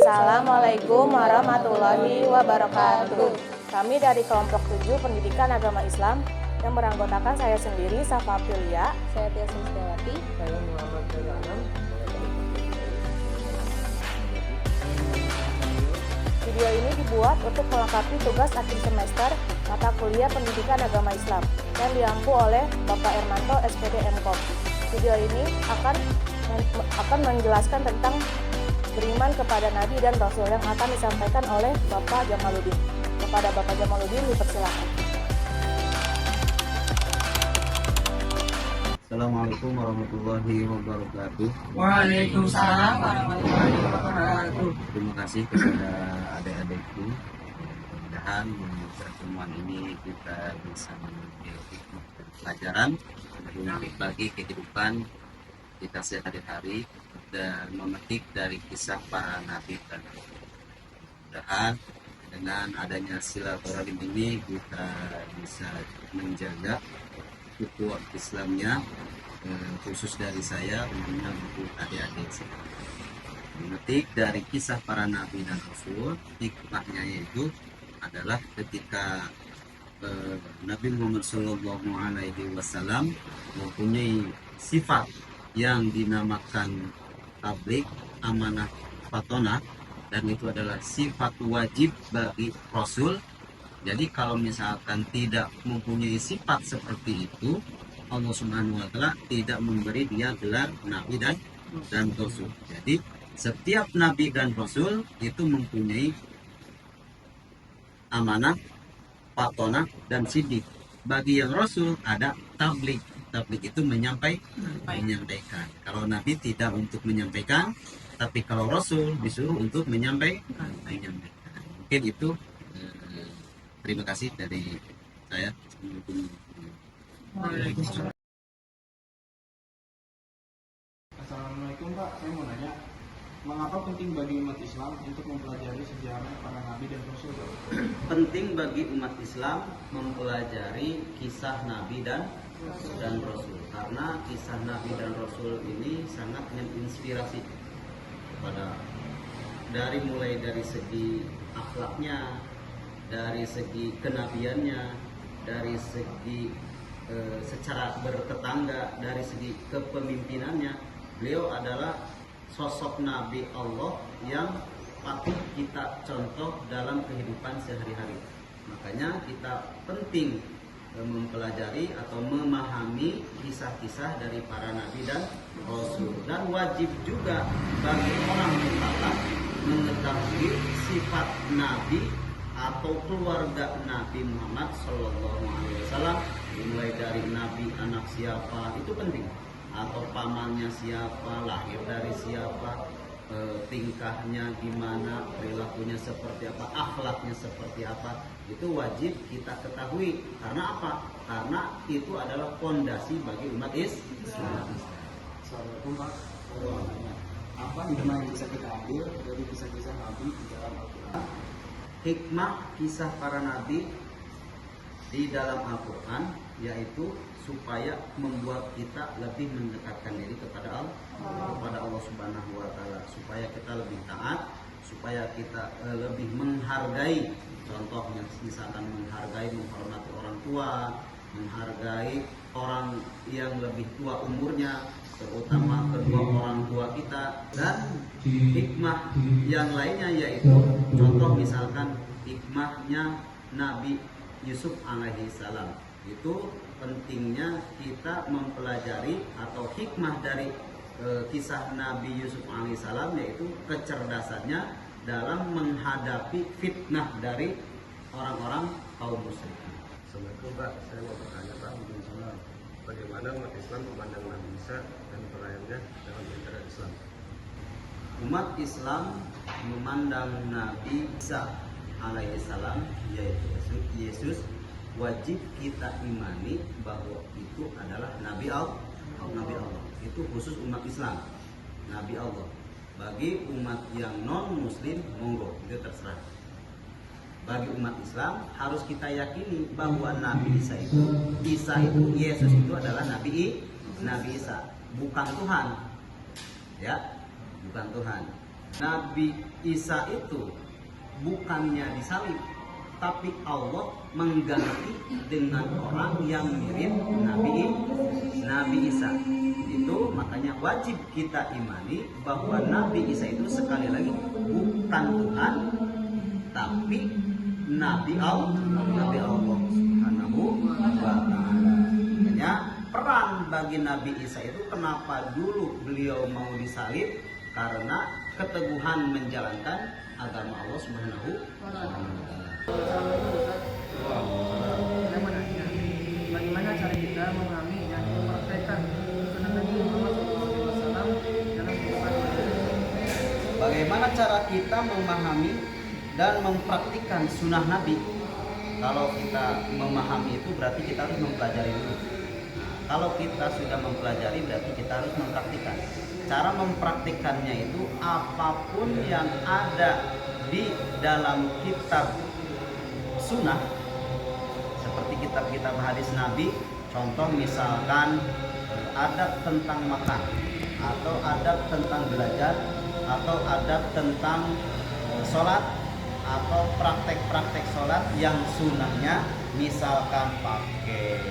Assalamualaikum warahmatullahi wabarakatuh. Kami dari kelompok 7 Pendidikan Agama Islam yang beranggotakan saya sendiri, Safa Aprilia, Saya Tia Sulistiawati. Saya Muhammad Jayanam. Video ini dibuat untuk melengkapi tugas akhir semester mata kuliah Pendidikan Agama Islam yang diampu oleh Bapak Ermanto, SPD MKOM. Video ini akan menjelaskan tentang beriman kepada Nabi dan Rasul yang akan disampaikan oleh Bapak Jamaluddin. Kepada Bapak Jamaluddin dipersilakan. Assalamualaikum warahmatullahi wabarakatuh. Waalaikumsalam warahmatullahi wabarakatuh. Terima kasih kepada adik-adikku. Mudah-mudahan di pertemuan ini kita bisa mengambil hikmah dan pelajaran untuk bagi kehidupan kita sehari-hari dan memetik dari kisah para nabi dan rasul. Mudah-mudahan dengan adanya silaturahim ini kita bisa menjaga ukhuwah Islamnya, khusus dari saya untuk adik-adik saya. Memetik dari kisah para nabi dan rasul, hikmahnya yaitu adalah ketika Nabi Muhammad SAW mempunyai sifat yang dinamakan tabligh, amanah, fatonah, dan itu adalah sifat wajib bagi Rasul. Jadi kalau misalkan tidak mempunyai sifat seperti itu, Allah Subhanahu wa Ta'ala tidak memberi dia gelar Nabi dan Rasul. Jadi setiap Nabi dan Rasul itu mempunyai amanah, fatonah, dan sidik. Bagi yang Rasul ada tabligh. Tabligh itu menyampaikan. Kalau Nabi tidak untuk menyampaikan, tapi kalau Rasul disuruh untuk menyampaikan. Mungkin itu. Terima kasih dari saya. Assalamualaikum Pak, saya mau nanya, mengapa penting bagi umat Islam untuk mempelajari sejarah para nabi dan rasul? Penting bagi umat Islam mempelajari kisah nabi dan rasul, karena kisah nabi dan rasul ini sangat menginspirasi kepada mulai dari segi akhlaknya, dari segi kenabiannya, dari segi secara bertetangga, dari segi kepemimpinannya. Beliau adalah sosok Nabi Allah yang patut kita contoh dalam kehidupan sehari-hari. Makanya kita penting mempelajari atau memahami kisah-kisah dari para nabi dan rasul, dan wajib juga bagi orang mukallaf mengetahui sifat nabi atau keluarga Nabi Muhammad SAW, mulai dari Nabi anak siapa itu penting, atau pamannya siapa, lahir dari siapa, tingkahnya gimana, perilakunya seperti apa, akhlaknya seperti apa, itu wajib kita ketahui. Karena apa? Karena itu adalah fondasi bagi umat Islam. Assalamualaikum Pak. Apa hikmah yang bisa kita ambil dari kisah-kisah nabi di dalam Al-Quran? Hikmah kisah para nabi di dalam Al-Quran yaitu supaya membuat kita lebih mendekatkan diri kepada Allah Subhanahu wa Ta'ala, supaya kita lebih taat, supaya kita lebih menghargai, contohnya misalkan menghormati orang tua, menghargai orang yang lebih tua umurnya, terutama kedua orang tua kita. Dan hikmah yang lainnya yaitu contoh misalkan hikmahnya Nabi Yusuf alaihi salam. Itu pentingnya kita mempelajari, atau hikmah dari kisah Nabi Yusuf alaihi salam yaitu kecerdasannya dalam menghadapi fitnah dari orang-orang kaum musyrikin. Assalamualaikum Pak, saya mau bertanya Pak, bagaimana umat Islam memandang Nabi Isa dan perannya dalam sejarah Islam? Umat Islam memandang Nabi Isa alaihissalam, yaitu Yesus, wajib kita imani bahwa itu adalah Nabi Allah. Itu khusus umat Islam, Nabi Allah. Bagi umat yang non muslim, monggo, itu terserah. Bagi umat Islam harus kita yakini bahwa Nabi Isa itu Yesus itu adalah Nabi Isa, bukan Tuhan, ya, bukan Tuhan. Nabi Isa itu bukannya disalib, tapi Allah mengganti dengan orang yang mirip Nabi Isa. Itu makanya wajib kita imani bahwa Nabi Isa itu sekali lagi bukan Tuhan, tapi Nabi Allah Subhanahu wa ta'ala. Makanya peran bagi Nabi Isa itu kenapa dulu beliau mau disalib, karena keteguhan menjalankan agama Allah Subhanahu wa ta'ala. Saya mau nanya, bagaimana cara kita memahami dan mempraktekkan sunnah Nabi Muhammad SAW dalam kehidupan kita? Bagaimana cara kita memahami dan mempraktikkan sunnah Nabi? Kalau kita memahami itu berarti kita harus mempelajari dulu. Kalau kita sudah mempelajari berarti kita harus mempraktikkan. Cara mempraktikkannya itu apapun yang ada di dalam kitab sunnah, seperti kitab-kitab hadis Nabi, contoh misalkan adab tentang makan, atau adab tentang belajar, atau adab tentang sholat, atau praktek-praktek sholat yang sunnahnya misalkan pakai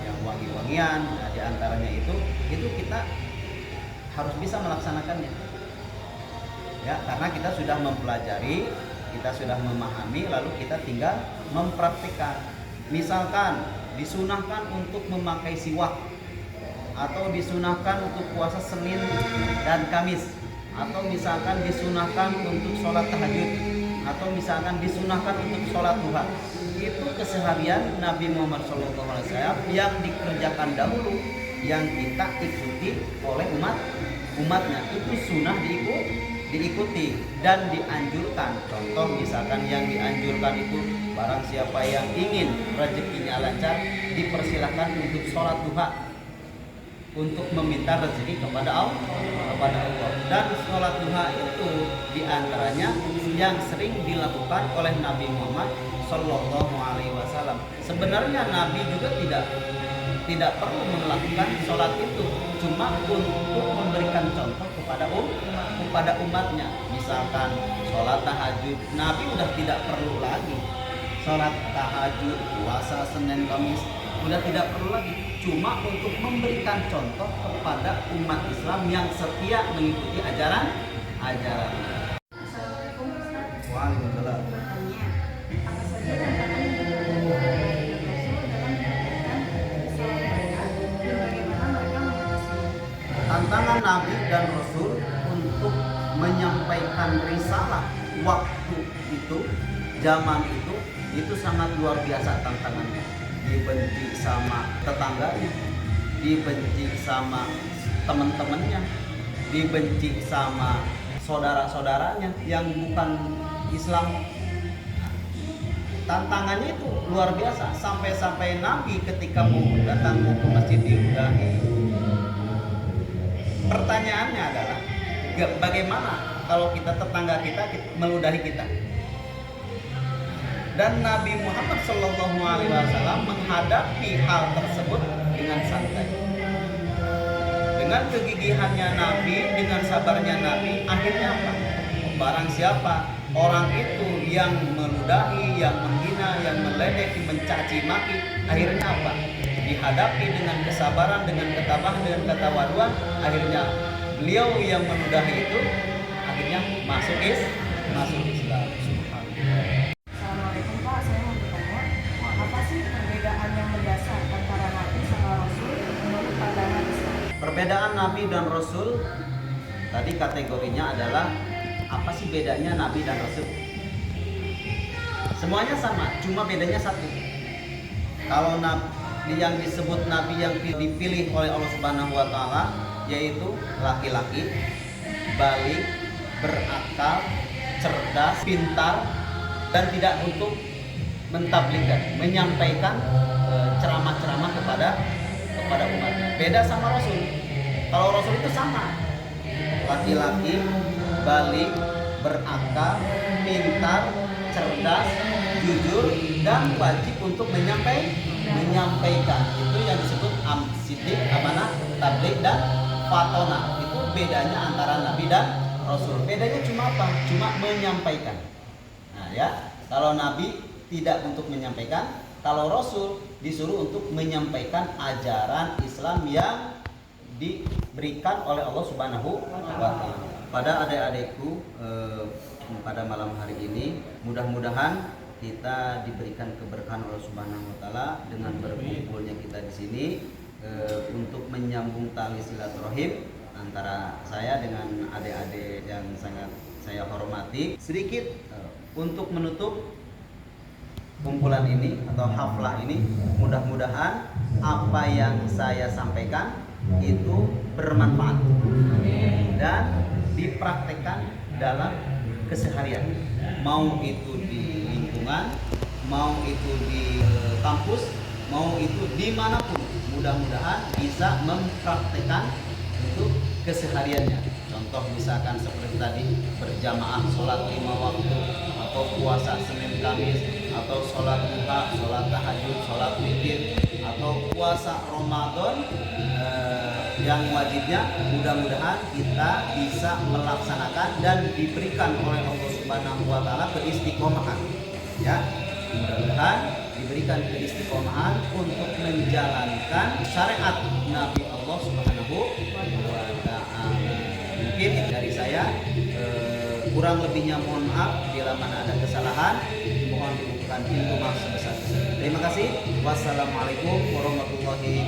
yang wangi-wangian, nah, diantaranya itu kita harus bisa melaksanakannya ya, karena kita sudah mempelajari, kita sudah memahami, lalu kita tinggal mempraktikkan. Misalkan disunahkan untuk memakai siwak, atau disunahkan untuk puasa Senin dan Kamis, atau misalkan disunahkan untuk sholat tahajud, atau misalkan disunahkan untuk sholat duha. Itu keseharian Nabi Muhammad SAW yang dikerjakan dahulu, yang kita ikuti oleh umatnya. Itu sunnah diikuti dan dianjurkan. Contoh misalkan yang dianjurkan itu, barang siapa yang ingin rezekinya lancar, dipersilahkan untuk sholat duha, untuk meminta rezeki kepada Allah. Dan sholat duha itu diantaranya yang sering dilakukan oleh Nabi Muhammad Sallallahu Alaihi Wasallam. Sebenarnya Nabi juga tidak perlu melakukan sholat itu, cuma untuk memberikan contoh kepada umatnya. Misalkan sholat tahajud, Nabi udah tidak perlu lagi sholat tahajud, puasa Senin Kamis, udah tidak perlu lagi, cuma untuk memberikan contoh kepada umat Islam yang setia mengikuti ajaran. Assalamualaikum Ustaz. Waalaikumsalam. Bertanya, apa saja tantangan yang dihadapi oleh Rasul dalam menyampaikan risalah mereka dan bagaimana mereka mengatasinya? Tantangan Nabi dan Rasul untuk menyampaikan risalah waktu itu, zaman itu sangat luar biasa tantangannya. Dibenci sama tetangganya, dibenci sama teman-temannya, dibenci sama saudara-saudaranya yang bukan Islam. Tantangannya itu luar biasa, sampai-sampai Nabi ketika mau datang ke masjid diludahi. Pertanyaannya adalah, bagaimana kalau tetangga kita meludahi kita? Dan Nabi Muhammad Sallallahu Alaihi Wasallam menghadapi hal tersebut dengan santai, dengan kegigihannya Nabi, dengan sabarnya Nabi. Akhirnya apa? Barang siapa orang itu yang meludahi, yang menghina, yang meledek, mencaci maki, akhirnya apa? Dihadapi dengan kesabaran, dengan ketabahan, dengan ketawaduan. Akhirnya beliau yang meludahi itu akhirnya masuk Islam. Assalamualaikum Pak, saya mau bertanya, apa sih perbedaan yang mendasar antara Nabi sama Rasul menurut pandangan Islam? Perbedaan Nabi dan Rasul tadi kategorinya adalah apa sih bedanya Nabi dan Rasul? Semuanya sama, cuma bedanya satu. Kalau yang disebut Nabi yang dipilih oleh Allah Subhanahu wa Ta'ala, yaitu laki-laki, balik, berakal, cerdas, pintar, dan tidak untuk mentabligkan, menyampaikan ceramah-ceramah kepada umatnya. Beda sama Rasul. Kalau Rasul itu sama, laki-laki, balik, berakal, pintar, cerdas, jujur, dan wajib untuk menyampaikan. Itu yang disebut siddiq, amanah, tabligh, dan fatona. Itu bedanya antara Nabi dan Rasul. Bedanya cuma apa? Cuma menyampaikan. Nah ya, kalau Nabi tidak untuk menyampaikan, kalau Rasul disuruh untuk menyampaikan ajaran Islam yang diberikan oleh Allah Subhanahu wa Ta'ala. Pada adik-adikku, pada malam hari ini, mudah-mudahan kita diberikan keberkahan Allah Subhanahu wa Ta'ala dengan berkumpulnya kita di sini untuk menyambung tali silaturahim antara saya dengan adik-adik yang sangat saya hormati. Sedikit untuk menutup kumpulan ini atau haflah ini, mudah-mudahan apa yang saya sampaikan itu bermanfaat dan dipraktekkan dalam keseharian, mau itu di lingkungan, mau itu di kampus, mau itu dimanapun, mudah-mudahan bisa mempraktekkan untuk kesehariannya. Contoh misalkan seperti tadi, berjamaah sholat 5 waktu, atau puasa Senin Kamis, atau sholat duha, sholat tahajud, sholat witir, atau puasa Ramadan yang wajibnya, mudah-mudahan kita bisa melaksanakan dan diberikan oleh Allah Subhanahu wa Ta'ala keistiqomahan. Ya, mudah-mudahan diberikan keistiqomahan untuk menjalankan syariat Nabi Allah Subhanahu wa Ta'ala. Mungkin dari saya, kurang lebihnya mohon maaf bila mana ada kesalahan, mohon dibukakan pintu maaf sebesar-besarnya. Terima kasih. Wassalamualaikum warahmatullahi